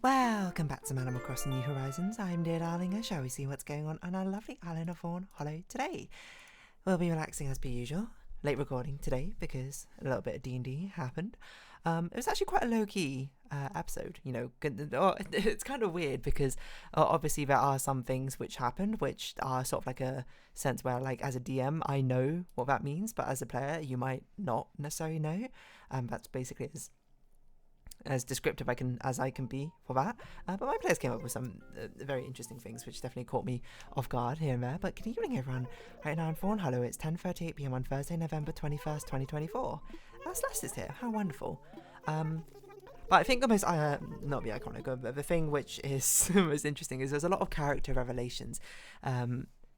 Welcome back to Animal Crossing New Horizons. I'm dear darling, shall we see what's going on our lovely island of Fawnhallow today? We'll be relaxing as per usual. Late recording today because a little bit of D&D happened. It was actually quite a low-key episode, you know. It's kind of weird because obviously there are some things which happened which are sort of like a sense where, like, as a DM, I know what that means, but as a player, you might not necessarily know. That's basically as descriptive as I can be for that, but my players came up with some very interesting things which definitely caught me off guard here and there. But good evening everyone, right now in Fawnhallow it's 10:38 PM on Thursday, November 21st, 2024. Celeste is here, how wonderful. But I think the most, not the iconic, but the thing which is most interesting is there's a lot of character revelations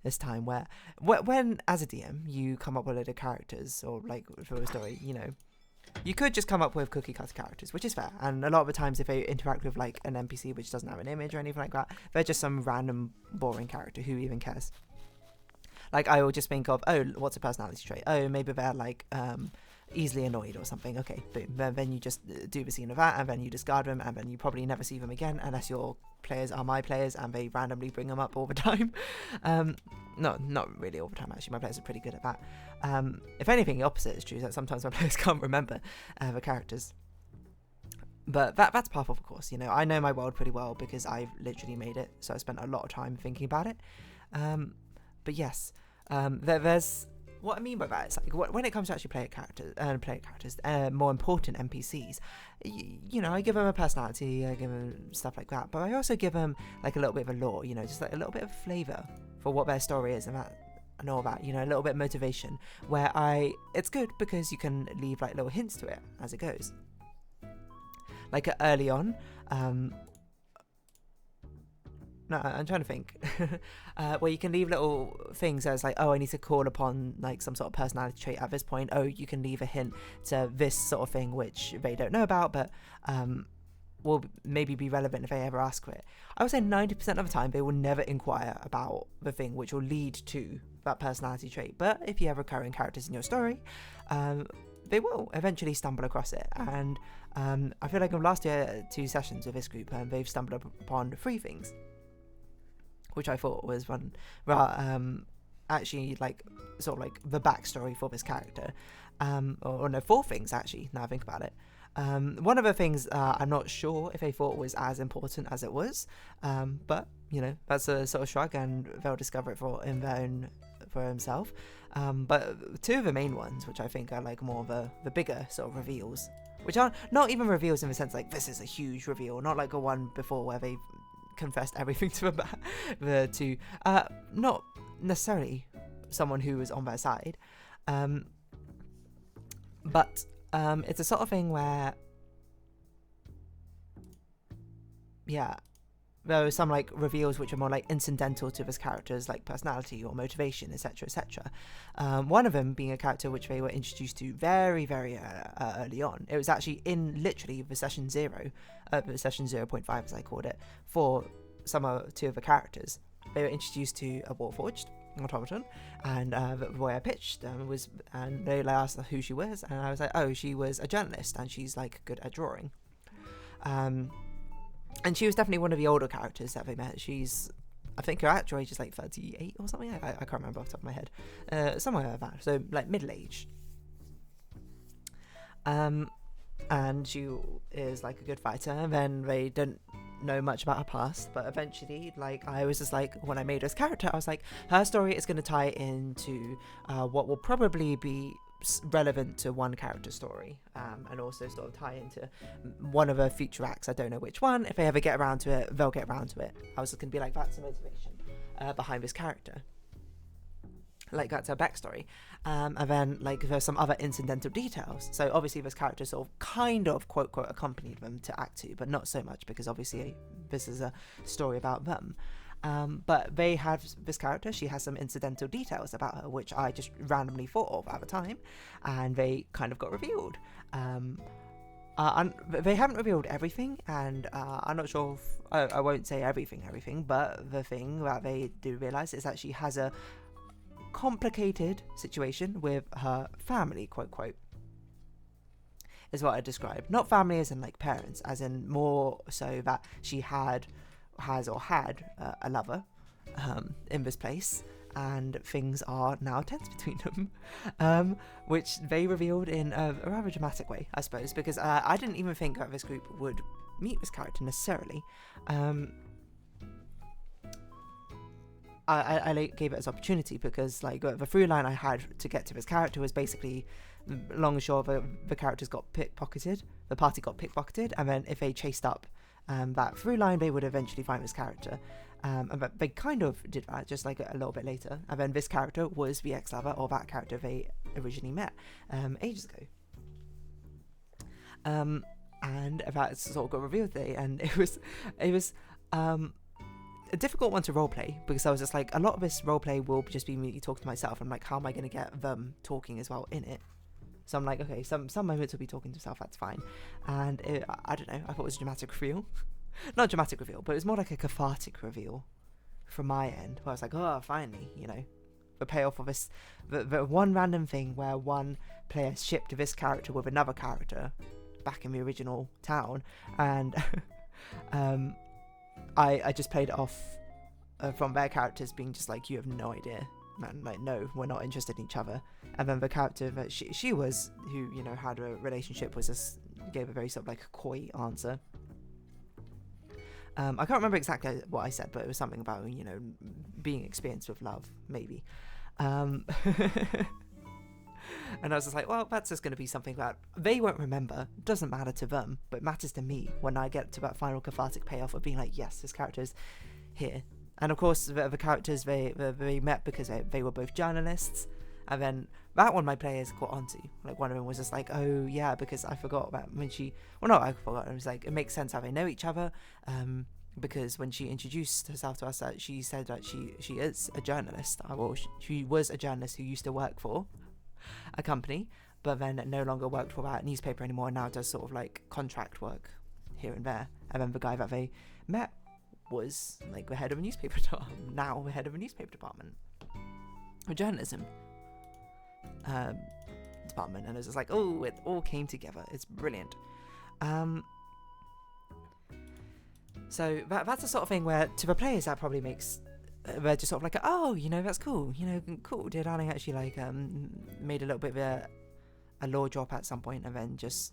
this time where when as a DM you come up with a load of characters, or like for a story, you know, you could just come up with cookie cutter characters, which is fair, and a lot of the times if they interact with like an NPC which doesn't have an image or anything like that, they're just some random boring character. Who even cares? Like, I will just think of, oh, what's a personality trait? Oh, maybe they're like easily annoyed or something. Okay, boom. Then you just do the scene of that, and then you discard them, and then you probably never see them again unless your players are my players and they randomly bring them up all the time. No, not really all the time actually. My players are pretty good at that. If anything, the opposite is true. That sometimes my players can't remember the characters. But that's part of course. You know, I know my world pretty well because I've literally made it, so I spent a lot of time thinking about it. But yes, there's what I mean by that. It's like when it comes to actually player characters, more important NPCs, you know, I give them a personality, I give them stuff like that, but I also give them like a little bit of a lore, you know, just like a little bit of flavour for what their story is and all that, you know, a little bit of motivation. Where it's good because you can leave like little hints to it as it goes. Like early on, no, I'm trying to think. Where you can leave little things as like, oh, I need to call upon like some sort of personality trait at this point. Oh, you can leave a hint to this sort of thing which they don't know about, but will maybe be relevant if they ever ask for it. I would say 90% of the time they will never inquire about the thing which will lead to that personality trait. But if you have recurring characters in your story, they will eventually stumble across it. And I feel like in the last 2 sessions with this group, they've stumbled upon 3 things, which I thought was one, actually like sort of like the backstory for this character, or no, 4 things actually. Now I think about it. One of the things I'm not sure if they thought was as important as it was, but you know, that's a sort of shrug, and they'll discover it for himself. But 2 of the main ones, which I think are like more of the bigger sort of reveals, which are not even reveals in the sense like this is a huge reveal, not like a one before where they confessed everything to not necessarily someone who was on their side, but it's a sort of thing where, yeah, there are some like reveals which are more like incidental to this character's like personality or motivation, etc., etc. One of them being a character which they were introduced to very, very early on. It was actually in literally the session 0, the session 0.5 as I called it, for 2 of the characters. They were introduced to a Warforged automaton, and the way I pitched was, and they asked who she was, and I was like, oh, she was a journalist and she's like good at drawing. And she was definitely one of the older characters that they met. I think her actual age is like 38 or something. I can't remember off the top of my head. Somewhere like that. So like middle-aged. And she is like a good fighter. And then they don't know much about her past. But eventually, like, I was just like, when I made this character, I was like, her story is going to tie into what will probably be relevant to one character's story, and also sort of tie into one of her future acts. I don't know which one. If they ever get around to it, they'll get around to it. I was just gonna be like, that's the motivation behind this character, like that's her backstory, and then like there's some other incidental details. So obviously this character sort of kind of quote accompanied them to Act 2, but not so much because obviously this is a story about them. But they have this character, she has some incidental details about her, which I just randomly thought of at the time, and they kind of got revealed. They haven't revealed everything, and I'm not sure if, I won't say everything, but the thing that they do realise is that she has a complicated situation with her family, quote. is what I describe. Not family as in like parents, as in more so that she has or had a lover in this place, and things are now tense between them, which they revealed in a rather dramatic way, I suppose, because I didn't even think that this group would meet this character necessarily. I gave it as opportunity because like the through line I had to get to this character was basically long and short the characters got pickpocketed, the party got pickpocketed, and then if they chased up that through line they would eventually find this character, and they kind of did that just like a little bit later, and then this character was the ex-lover or that character they originally met ages ago, and that sort of got revealed today, and it was a difficult one to roleplay because I was just like, a lot of this roleplay will just be me talking to myself. I'm like, how am I going to get them talking as well in it? So I'm like, okay, some moments will be talking to himself, that's fine. And I don't know, I thought it was a dramatic reveal. Not dramatic reveal, but it was more like a cathartic reveal from my end, where I was like, oh, finally, you know, the payoff of this, the one random thing where one player shipped this character with another character back in the original town, and I just played it off from their characters being just like, you have no idea, man, like, no, we're not interested in each other. And then the character that she was, who, you know, had a relationship, was just gave a very sort of like coy answer. I can't remember exactly what I said, but it was something about, you know, being experienced with love, maybe. And I was just like, well, that's just going to be something that they won't remember. It doesn't matter to them, but it matters to me when I get to that final cathartic payoff of being like, yes, this character's here. And of course, the characters they met because they were both journalists. And then that one my players caught onto. Like, one of them was just like, oh yeah, because I forgot about when she, well, no, I forgot. It was like, it makes sense how they know each other. Because when she introduced herself to us, she said that she is a journalist. Well, she was a journalist who used to work for a company, but then no longer worked for that newspaper anymore, and now does sort of like contract work here and there. And then the guy that they met was like the head of a newspaper now the head of a newspaper department, a journalism department. And it was just like, oh, it all came together. It's brilliant. So that's the sort of thing where to the players that probably makes they're just sort of like, oh, you know, that's cool, you know, cool. Dear Darling actually like made a little bit of a law drop at some point, and then just,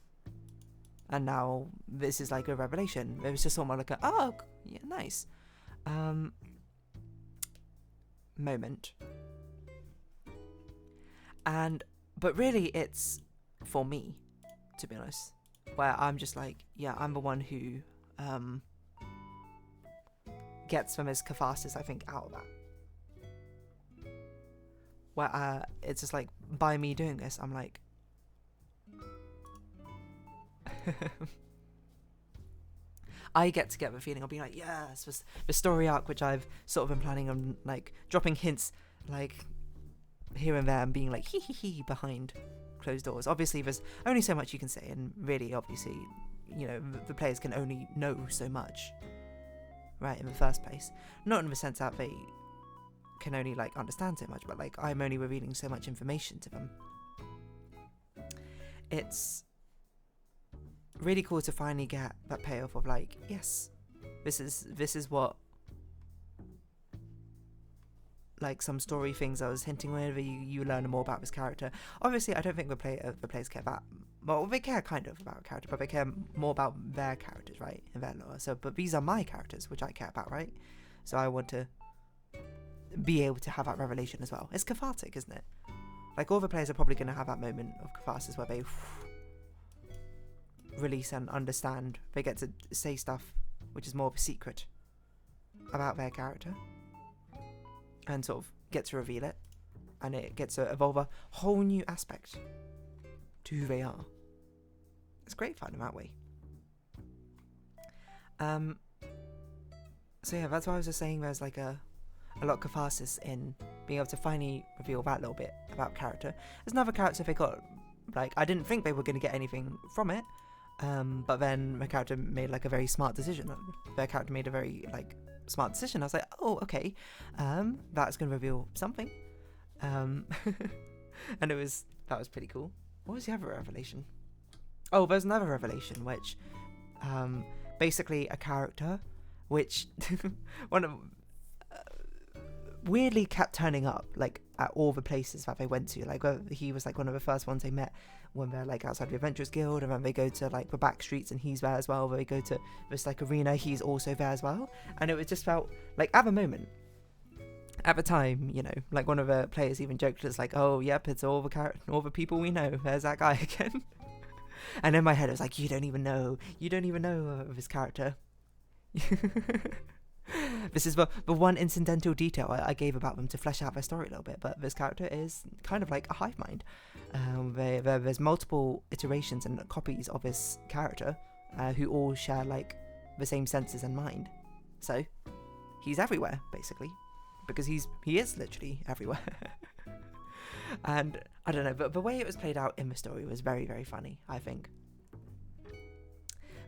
and now this is like a revelation. It was just sort of like a, oh yeah, nice moment. But really it's for me, to be honest, where I'm just like, yeah, I'm the one who gets from his catharsis, I think, out of that. Where it's just like, by me doing this, I'm like, I get to get the feeling of being like, yes, this the story arc, which I've sort of been planning on, like, dropping hints, like, here and there, and being like, hee behind closed doors. Obviously, there's only so much you can say, and really, obviously, you know, the players can only know so much, right, in the first place. Not in the sense that they can only, like, understand so much, but, like, I'm only revealing so much information to them. It's really cool to finally get that payoff of, like, yes, this is what, like, some story things I was hinting whenever you learn more about this character. Obviously, I don't think the players care that, well, they care kind of about a character, but they care more about their characters, right, in their lore. So, but these are my characters, which I care about, right? So I want to be able to have that revelation as well. It's cathartic, isn't it? Like, all the players are probably going to have that moment of catharsis where they release and understand. They get to say stuff which is more of a secret about their character, and sort of get to reveal it, and it gets to evolve a whole new aspect to who they are. It's great fun in that way. So yeah, that's why I was just saying there's like a lot of catharsis in being able to finally reveal that little bit about character. There's another character they got, like, I didn't think they were going to get anything from it, but then my character made like a very smart decision. Their character made a very like smart decision. I was like, oh, okay, that's going to reveal something, and that was pretty cool. What was the other revelation? Oh, there's another revelation, which basically a character which one of weirdly kept turning up like at all the places that they went to. Like he was like one of the first ones they met when they're like outside the Adventurers Guild, and then they go to like the back streets and he's there as well. They go to this like arena, he's also there as well. And it just felt like at the moment, at the time, you know, like one of the players even joked, it's like, oh yep, it's all the people we know, there's that guy again. And in my head it was like, you don't even know of his character. This is the one incidental detail I gave about them to flesh out their story a little bit, but this character is kind of like a hive mind. There's multiple iterations and copies of this character who all share like the same senses and mind. So he's everywhere basically, because he is literally everywhere. And I don't know, but the way it was played out in the story was very, very funny, I think.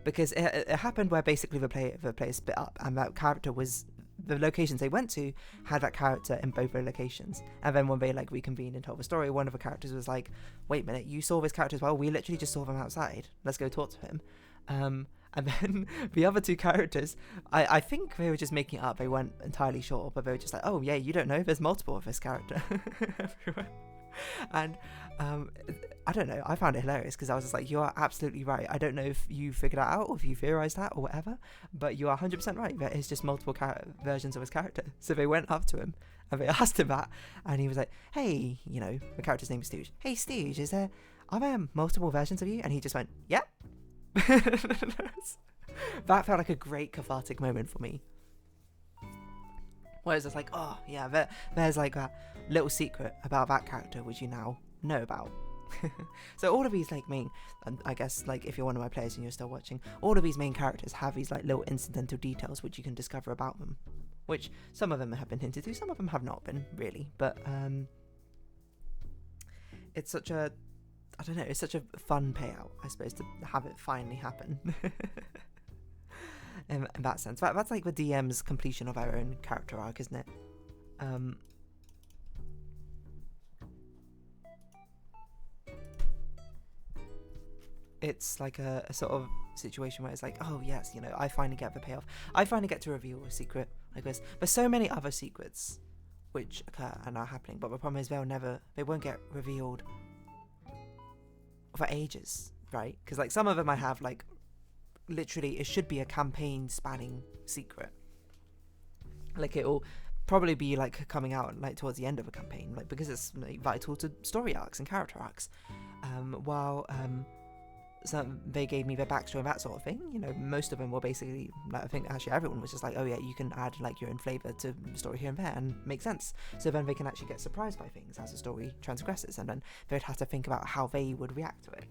Because it happened where basically the players split up, and that character was, the locations they went to had that character in both their locations. And then when they like reconvened and told the story, one of the characters was like, wait a minute, you saw this character as well? We literally just saw them outside. Let's go talk to him. And then the other two characters, I think they were just making it up. They weren't entirely sure, but they were just like, oh yeah, you don't know, there's multiple of this character everywhere. And I don't know, I found it hilarious because I was just like, you are absolutely right. I don't know if you figured that out or if you theorized that or whatever, but you are 100% right. There is just multiple versions of his character. So they went up to him and they asked him that, and he was like, hey, you know, the character's name is Stooge. Hey Stooge, are there multiple versions of you? And he just went, yep. That felt like a great cathartic moment for me. Whereas it's like, oh yeah, there's like that little secret about that character which you now know about. So all of these like main, and I guess like if you're one of my players and you're still watching, all of these main characters have these like little incidental details which you can discover about them, which some of them have been hinted to, some of them have not been really, but it's such a, I don't know, it's such a fun payout, I suppose, to have it finally happen. In that sense, that's like the DM's completion of our own character arc, isn't it? It's like a sort of situation where it's like, oh yes, you know, I finally get the payoff. I finally get to reveal a secret like this. There's so many other secrets which occur and are happening, but the problem is they won't get revealed for ages, right? Because like some of them I have like, literally it should be a campaign spanning secret, like it'll probably be like coming out like towards the end of a campaign, like because it's like, vital to story arcs and character arcs, while so they gave me their backstory and that sort of thing. You know, most of them were basically like, I think actually everyone was just like, oh yeah, you can add like your own flavor to the story here and there and make sense, so then they can actually get surprised by things as the story transgresses, and then they'd have to think about how they would react to it,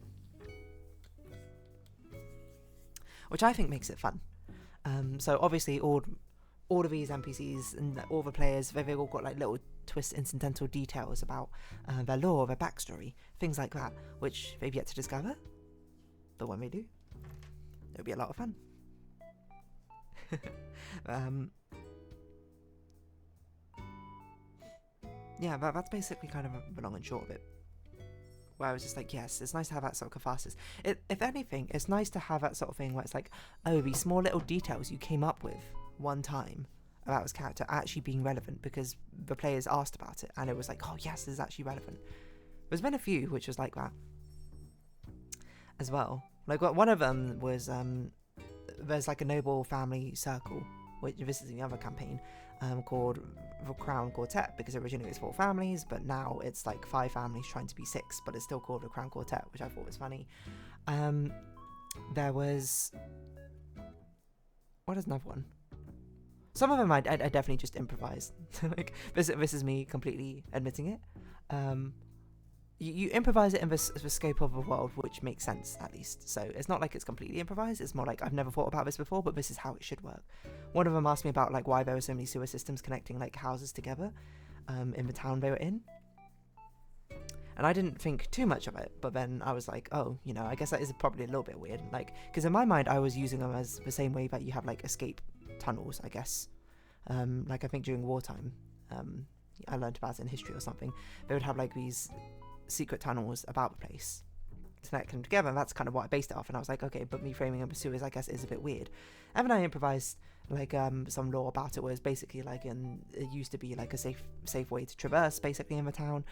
which I think makes it fun. So obviously all of these NPCs and all the players, they've all got like little twist incidental details about their lore, their backstory, things like that, which they've yet to discover. But when they do, it'll be a lot of fun. Yeah, that's basically kind of the long and short of it. Where I was just like, yes, it's nice to have that sort of catharsis. If anything, it's nice to have that sort of thing where it's like, oh, these small little details you came up with one time about his character actually being relevant because the players asked about it, and it was like, oh yes, this is actually relevant. There's been a few which was like that as well. Like one of them was there's like a noble family circle, which this is the other campaign, called the Crown Quartet, because originally it was 4 families, but now it's like 5 families trying to be 6, but it's still called the Crown Quartet, which I thought was funny. There was, what is another one? Some of them I definitely just improvised. Like this is me completely admitting it. You improvise it in the scope of the world, which makes sense, at least. So it's not like it's completely improvised, it's more like I've never thought about this before, but this is how it should work. One of them asked me about like why there were so many sewer systems connecting like houses together in the town they were in. And I didn't think too much of it, but then I was like, oh, you know, I guess that is probably a little bit weird. Like, because in my mind, I was using them as the same way that you have like escape tunnels, I guess. Like I think during wartime, I learned about it in history or something. They would have like these secret tunnels about the place, to connect them together, and that's kind of what I based it off. And I was like, okay, but me framing them as sewers, I guess, is a bit weird. And then I improvised like some lore about it, was basically like it used to be like a safe way to traverse basically in the town,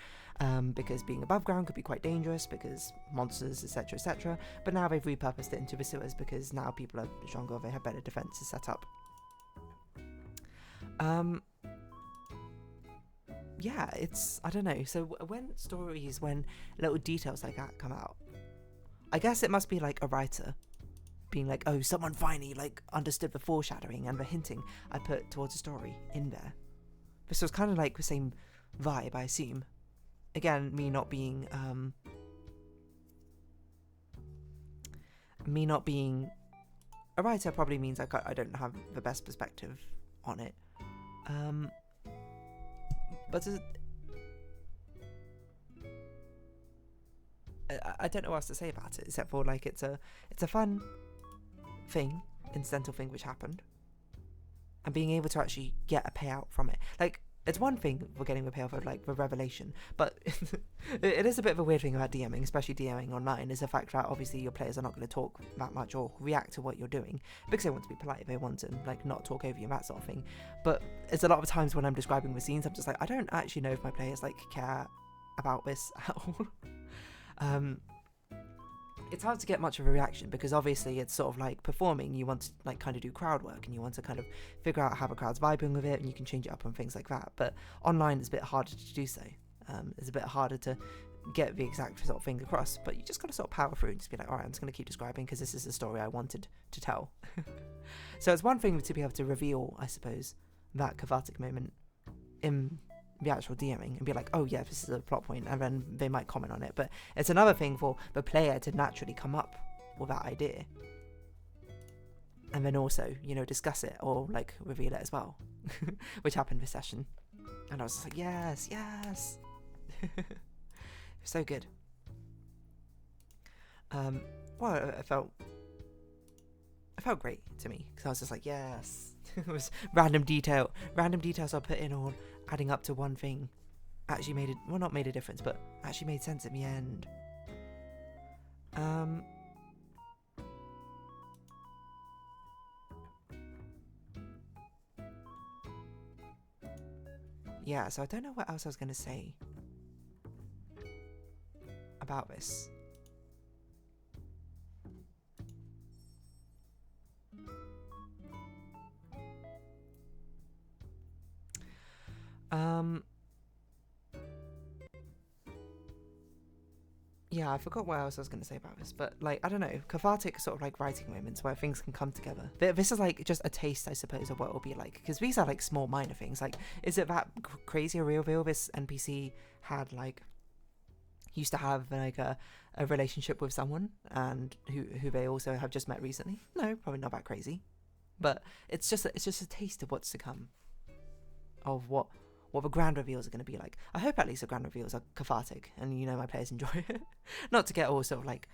because being above ground could be quite dangerous because monsters, etc, etc. But now they've repurposed it into the sewers because now people are stronger, they have better defenses set up. Yeah, it's, I don't know. So when little details like that come out, I guess it must be like a writer being like, oh, someone finally like understood the foreshadowing and the hinting I put towards the story in there. This was kind of like the same vibe, I assume. Again, me not being a writer probably means I don't have the best perspective on it. But I don't know what else to say about it except for like it's a fun thing, incidental thing which happened, and being able to actually get a payout from it. Like, it's one thing for getting the payoff of like the revelation, but it is a bit of a weird thing about DMing, especially DMing online, is the fact that obviously your players are not going to talk that much or react to what you're doing because they want to be polite, they want to like not talk over you and that sort of thing. But it's a lot of times when I'm describing the scenes, I'm just like, I don't actually know if my players like care about this at all. It's hard to get much of a reaction because obviously it's sort of like performing. You want to like kind of do crowd work and you want to kind of figure out how the crowd's vibing with it, and you can change it up and things like that. But online it's a bit harder to do so. It's a bit harder to get the exact sort of thing across, but you just got to sort of power through and just be like, all right, I'm just going to keep describing because this is the story I wanted to tell. So it's one thing to be able to reveal, I suppose, that cathartic moment in the actual DMing and be like, oh yeah, this is a plot point, and then they might comment on it. But it's another thing for the player to naturally come up with that idea and then also, you know, discuss it or like reveal it as well, which happened this session. And I was just like, yes. So good. Well, it felt great to me because I was just like, yes. It was random details I put in all adding up to one thing actually made it, well, not made a difference, but actually made sense in the end. Yeah, so I don't know what else I was going to say about this. Yeah, I forgot what else I was going to say about this, but like, I don't know, cathartic sort of like writing moments where things can come together. This is like just a taste, I suppose, of what it will be like, because these are like small minor things. Like, is it that crazy or real this NPC had like, used to have like a relationship with someone and who they also have just met recently? No, probably not that crazy, but it's just a taste of what's to come, of what the grand reveals are going to be like. I hope at least the grand reveals are cathartic and, you know, my players enjoy it. Not to get all sort of like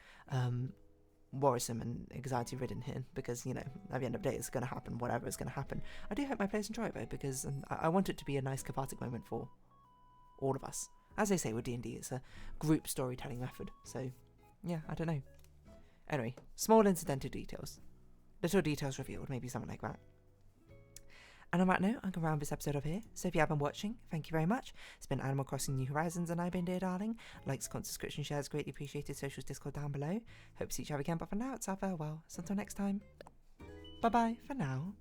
worrisome and anxiety ridden here, because, you know, at the end of the day it's going to happen, whatever is going to happen. I do hope my players enjoy it though, because I want it to be a nice cathartic moment for all of us. As they say with D&D, it's a group storytelling method, so yeah, I don't know. Anyway, small incidental details, little details revealed, maybe something like that. And on that note, I'm going to round this episode off here. So if you have been watching, thank you very much. It's been Animal Crossing New Horizons, and I've been Dear Darling. Likes, comments, subscription, shares, greatly appreciated. Socials, Discord down below. Hope to see each other again, but for now, it's our farewell. So until next time, bye-bye for now.